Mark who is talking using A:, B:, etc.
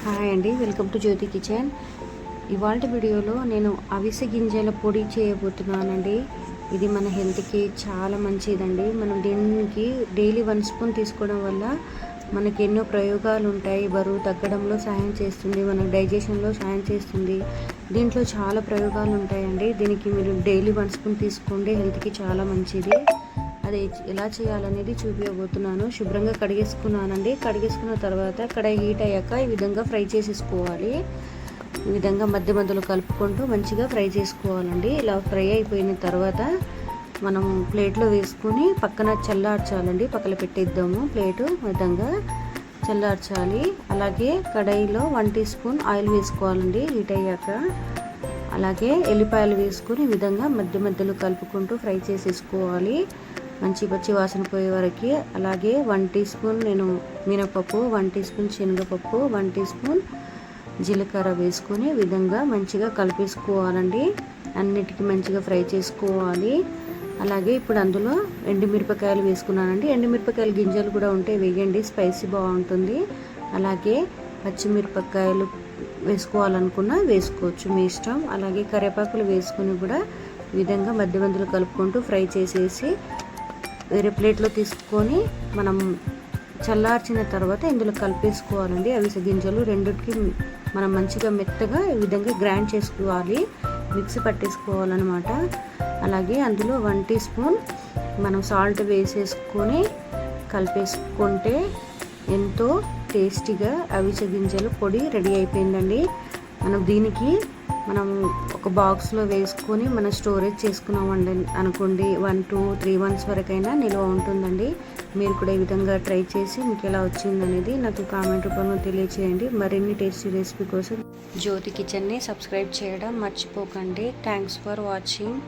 A: Hi అండి, welcome to Jyothi kitchen. ఇవాళ వీడియోలో నేను అవిసె గింజల పొడి చేయబోతున్నానండి. ఇది మన హెల్త్కి చాలా మంచిదండి. మనం దీనికి డైలీ 1 స్పూన్ తీసుకోవడం వల్ల మనకి ఎన్నో ప్రయోగాలు ఉంటాయి. బరువు తగ్గడంలో సహాయం చేస్తుంది, మన డైజెషన్లో సహాయం చేస్తుంది. దీంట్లో చాలా ప్రయోగాలు ఉంటాయండి. దీనికి మీరు డైలీ 1 స్పూన్ తీసుకోండి, హెల్త్కి చాలా మంచిది. అది ఎలా చేయాలనేది చూపించబోతున్నాను. శుభ్రంగా కడిగేసుకున్నానండి. కడిగేసుకున్న తర్వాత కడాయి హీట్ అయ్యాక ఈ విధంగా ఫ్రై చేసేసుకోవాలి. ఈ విధంగా మధ్య మధ్యలో కలుపుకుంటూ మంచిగా ఫ్రై చేసుకోవాలండి. ఇలా ఫ్రై అయిపోయిన తర్వాత మనం ప్లేట్లో వేసుకుని పక్కన చల్లార్చాలండి. పక్కన పెట్టేద్దాము. ప్లేటు విధంగా చల్లార్చాలి. అలాగే కడాయిలో 1 టీ స్పూన్ ఆయిల్ వేసుకోవాలండి హీట్ అయ్యాక. అలాగే ఎల్లిపాయలు వేసుకుని ఈ విధంగా మధ్య మధ్యలో కలుపుకుంటూ ఫ్రై చేసేసుకోవాలి, మంచి పచ్చి వాసన పోయే వరకు. అలాగే 1 టీ స్పూన్ నేను మినపప్పు, 1 టీ స్పూన్ శనగపప్పు, 1 టీ స్పూన్ జీలకర్ర వేసుకొని విధంగా మంచిగా కలిపేసుకోవాలండి. అన్నిటికీ మంచిగా ఫ్రై చేసుకోవాలి. అలాగే ఇప్పుడు అందులో ఎండుమిరపకాయలు వేసుకున్నానండి. ఎండుమిరపకాయలు గింజలు కూడా ఉంటే వేయండి, స్పైసీ బాగుంటుంది. అలాగే పచ్చిమిరపకాయలు వేసుకోవాలనుకున్నా వేసుకోవచ్చు, మీ ఇష్టం. అలాగే కరివేపాకులు వేసుకొని కూడా ఈ విధంగా మధ్య మధ్యలో కలుపుకుంటూ ఫ్రై చేసేసి వేరే ప్లేట్లో తీసుకొని మనం చల్లార్చిన తర్వాత ఇందులో కలిపేసుకోవాలండి. అవిసె గింజలు రెండిటికి మనం మంచిగా మెత్తగా ఈ విధంగా గ్రైండ్ చేసుకోవాలి, మిక్సీ పట్టేసుకోవాలన్నమాట. అలాగే అందులో 1 టీ స్పూన్ మనం సాల్ట్ వేసేసుకొని కలిపేసుకుంటే ఎంతో టేస్టీగా అవిసె గింజల పొడి రెడీ అయిపోయిందండి. మనం ఒక బాక్స్లో వేసుకొని మనం స్టోరేజ్ చేసుకున్నామండి అనుకోండి, 1 to 3 months వరకైనా నిల్వ ఉంటుందండి. మీరు కూడా ఈ విధంగా ట్రై చేసి మీకు ఎలా వచ్చిందనేది నాకు కామెంట్ రూపంలో తెలియచేయండి. మరిన్ని టేస్టీ రెసిపీ కోసం జ్యోతి కిచెన్ని సబ్స్క్రైబ్ చేయడం మర్చిపోకండి. Thanks for watching.